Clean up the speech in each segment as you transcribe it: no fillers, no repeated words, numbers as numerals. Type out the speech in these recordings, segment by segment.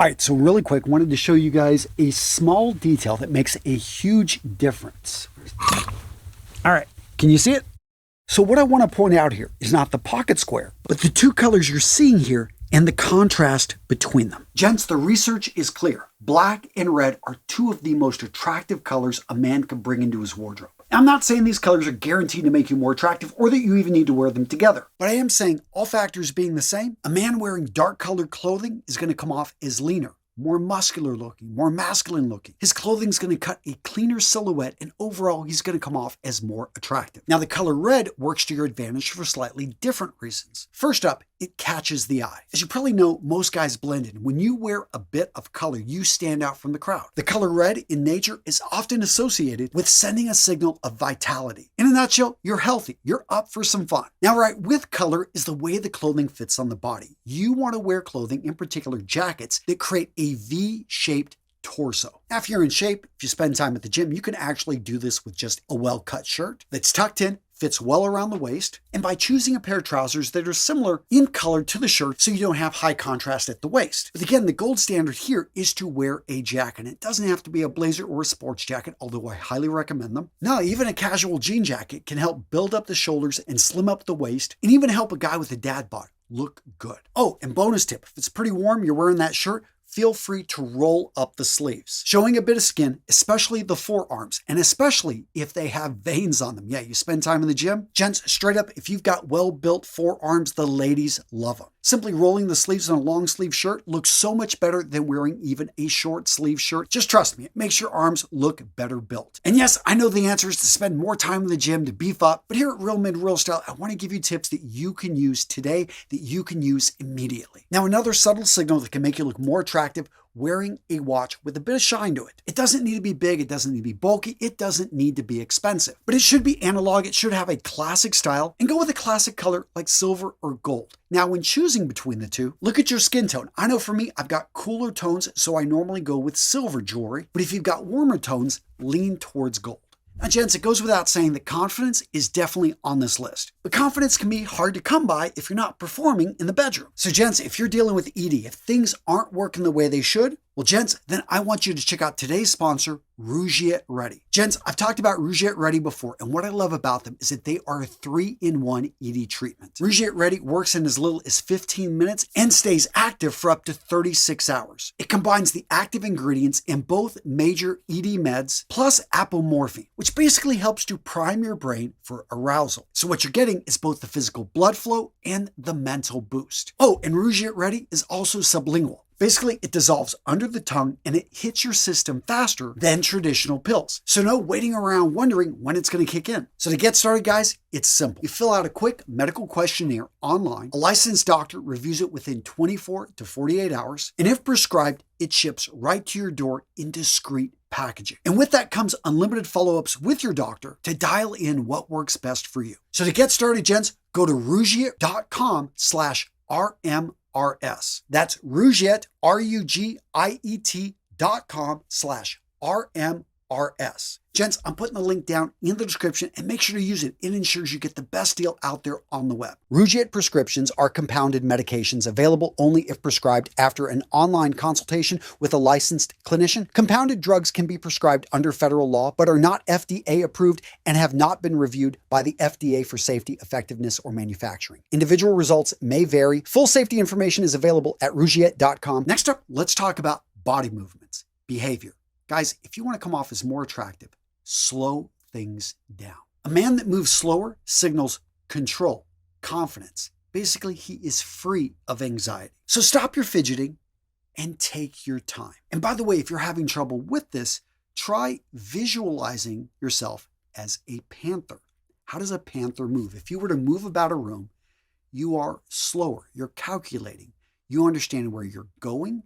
All right, so really quick, wanted to show you guys a small detail that makes a huge difference. All right, can you see it? So what I want to point out here is not the pocket square, but the two colors you're seeing here and the contrast between them. Gents, the research is clear. Black and red are two of the most attractive colors a man can bring into his wardrobe. I'm not saying these colors are guaranteed to make you more attractive or that you even need to wear them together, but I am saying all factors being the same, a man wearing dark colored clothing is going to come off as leaner, more muscular looking, more masculine looking. His clothing's going to cut a cleaner silhouette, and overall he's going to come off as more attractive. Now the color red works to your advantage for slightly different reasons. First up, it catches the eye. As you probably know, most guys blend in. When you wear a bit of color, you stand out from the crowd. The color red in nature is often associated with sending a signal of vitality. In a nutshell, you're healthy. You're up for some fun. Now, right with color is the way the clothing fits on the body. You want to wear clothing, in particular jackets, that create a V-shaped torso. Now, if you're in shape, if you spend time at the gym, you can actually do this with just a well-cut shirt that's tucked in, fits well around the waist, and by choosing a pair of trousers that are similar in color to the shirt so you don't have high contrast at the waist. But again, the gold standard here is to wear a jacket. It doesn't have to be a blazer or a sports jacket, although I highly recommend them. No, even a casual jean jacket can help build up the shoulders and slim up the waist, and even help a guy with a dad bod look good. Oh, and bonus tip, if it's pretty warm, you're wearing that shirt, feel free to roll up the sleeves, showing a bit of skin, especially the forearms, and especially if they have veins on them. Yeah, you spend time in the gym. Gents, straight up, if you've got well-built forearms, the ladies love them. Simply rolling the sleeves on a long sleeve shirt looks so much better than wearing even a short sleeve shirt. Just trust me, it makes your arms look better built. And yes, I know the answer is to spend more time in the gym to beef up, but here at Real Men Real Style, I want to give you tips that you can use today, that you can use immediately. Now, another subtle signal that can make you look more attractive: wearing a watch with a bit of shine to it. It doesn't need to be big, it doesn't need to be bulky, it doesn't need to be expensive. But it should be analog, it should have a classic style, and go with a classic color like silver or gold. Now, when choosing between the two, look at your skin tone. I know for me, I've got cooler tones, so I normally go with silver jewelry, but if you've got warmer tones, lean towards gold. Now, gents, it goes without saying that confidence is definitely on this list. But confidence can be hard to come by if you're not performing in the bedroom. So, gents, if you're dealing with ED, if things aren't working the way they should, well, gents, then I want you to check out today's sponsor, Rugiet Ready. Gents, I've talked about Rugiet Ready before, and what I love about them is that they are a 3-in-1 ED treatment. Rugiet Ready works in as little as 15 minutes and stays active for up to 36 hours. It combines the active ingredients in both major ED meds plus apomorphine, which basically helps to prime your brain for arousal. So what you're getting is both the physical blood flow and the mental boost. Oh, and Rugiet Ready is also sublingual. Basically, it dissolves under the tongue and it hits your system faster than traditional pills. So no waiting around wondering when it's going to kick in. So to get started, guys, it's simple. You fill out a quick medical questionnaire online. A licensed doctor reviews it within 24 to 48 hours. And if prescribed, it ships right to your door in discreet packaging. And with that comes unlimited follow-ups with your doctor to dial in what works best for you. So to get started, gents, go to rugiet.com/RMRS. That's Rugiet, RUGIET.com/RMRS. Gents, I'm putting the link down in the description, and make sure to use it. It ensures you get the best deal out there on the web. Rugiet prescriptions are compounded medications available only if prescribed after an online consultation with a licensed clinician. Compounded drugs can be prescribed under federal law, but are not FDA approved and have not been reviewed by the FDA for safety, effectiveness, or manufacturing. Individual results may vary. Full safety information is available at Rugiet.com. Next up, let's talk about body movements, behavior. Guys, if you want to come off as more attractive, slow things down. A man that moves slower signals control, confidence. Basically, he is free of anxiety. So stop your fidgeting and take your time. And by the way, if you're having trouble with this, try visualizing yourself as a panther. How does a panther move? If you were to move about a room, you are slower, you're calculating, you understand where you're going.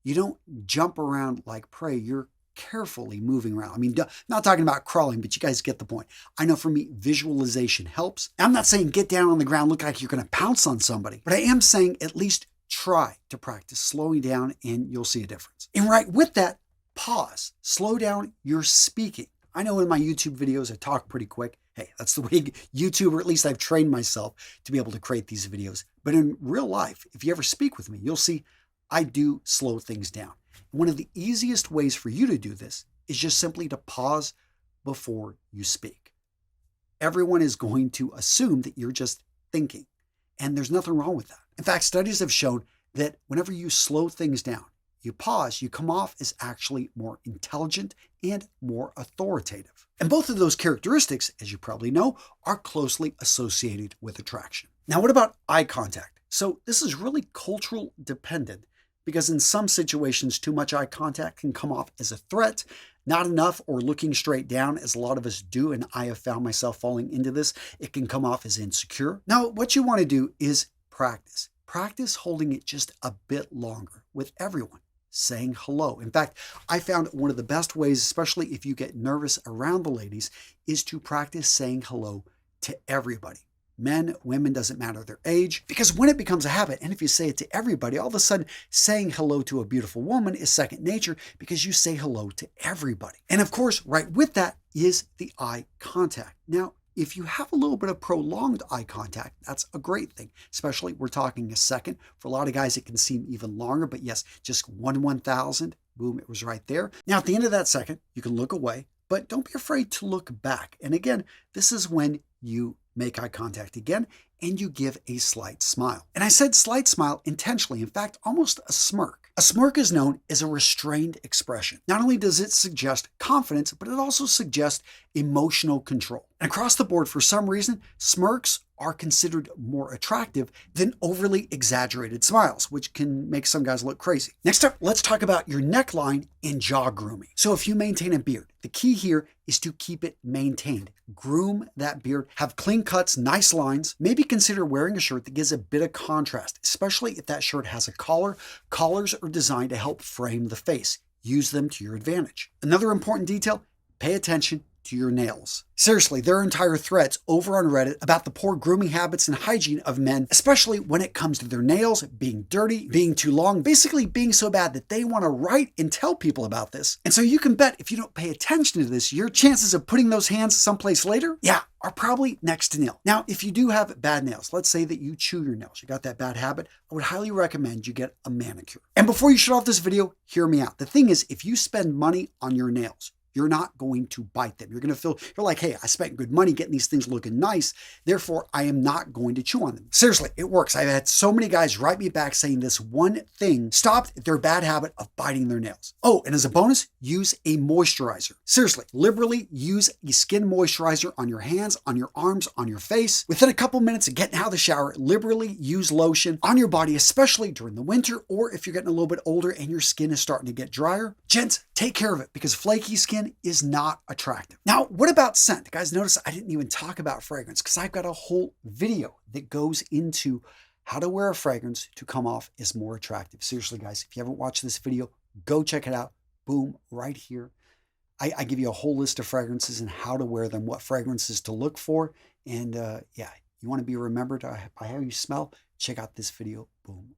You don't jump around like prey, you're carefully moving around. I mean, not talking about crawling, but you guys get the point. I know for me, visualization helps. I'm not saying get down on the ground, look like you're going to pounce on somebody, but I am saying at least try to practice slowing down and you'll see a difference. And right with that, pause, slow down your speaking. I know in my YouTube videos, I talk pretty quick. Hey, that's the way YouTube, or at least I've trained myself to be able to create these videos. But in real life, if you ever speak with me, you'll see I do slow things down. One of the easiest ways for you to do this is just simply to pause before you speak. Everyone is going to assume that you're just thinking, and there's nothing wrong with that. In fact, studies have shown that whenever you slow things down, you pause, you come off as actually more intelligent and more authoritative. And both of those characteristics, as you probably know, are closely associated with attraction. Now, what about eye contact? So this is really cultural dependent, because in some situations, too much eye contact can come off as a threat. Not enough, or looking straight down, as a lot of us do, and I have found myself falling into this, it can come off as insecure. Now, what you want to do is practice. Practice holding it just a bit longer with everyone, saying hello. In fact, I found one of the best ways, especially if you get nervous around the ladies, is to practice saying hello to everybody. Men, women, doesn't matter their age, because when it becomes a habit, and if you say it to everybody, all of a sudden saying hello to a beautiful woman is second nature because you say hello to everybody. And of course, right with that is the eye contact. Now, if you have a little bit of prolonged eye contact, that's a great thing, especially we're talking a second. For a lot of guys, it can seem even longer, but yes, just 1/1000, boom, it was right there. Now, at the end of that second, you can look away, but don't be afraid to look back. And again, this is when you make eye contact again, and you give a slight smile. And I said slight smile intentionally, in fact, almost a smirk. A smirk is known as a restrained expression. Not only does it suggest confidence, but it also suggests emotional control. And across the board, for some reason, smirks are considered more attractive than overly exaggerated smiles, which can make some guys look crazy. Next up, let's talk about your neckline and jaw grooming. So if you maintain a beard, the key here is to keep it maintained. Groom that beard, have clean cuts, nice lines. Maybe consider wearing a shirt that gives a bit of contrast, especially if that shirt has a collar. Collars are designed to help frame the face. Use them to your advantage. Another important detail, pay attention to your nails. Seriously, there are entire threads over on Reddit about the poor grooming habits and hygiene of men, especially when it comes to their nails being dirty, being too long, basically being so bad that they want to write and tell people about this. And so you can bet if you don't pay attention to this, your chances of putting those hands someplace later, are probably next to nil. Now, if you do have bad nails, let's say that you chew your nails, you got that bad habit, I would highly recommend you get a manicure. And before you shut off this video, hear me out. The thing is, if you spend money on your nails, you're not going to bite them. You're going to feel, you're like, hey, I spent good money getting these things looking nice. Therefore, I am not going to chew on them. Seriously, it works. I've had so many guys write me back saying this one thing stopped their bad habit of biting their nails. Oh, and as a bonus, use a moisturizer. Seriously, liberally use a skin moisturizer on your hands, on your arms, on your face. Within a couple minutes of getting out of the shower, liberally use lotion on your body, especially during the winter, or if you're getting a little bit older and your skin is starting to get drier. Gents, take care of it, because flaky skin is not attractive. Now, what about scent? Guys, notice I didn't even talk about fragrance, because I've got a whole video that goes into how to wear a fragrance to come off as more attractive. Seriously, guys, if you haven't watched this video, go check it out. Boom, right here. I give you a whole list of fragrances and how to wear them, what fragrances to look for. And you want to be remembered by how you smell? Check out this video. Boom.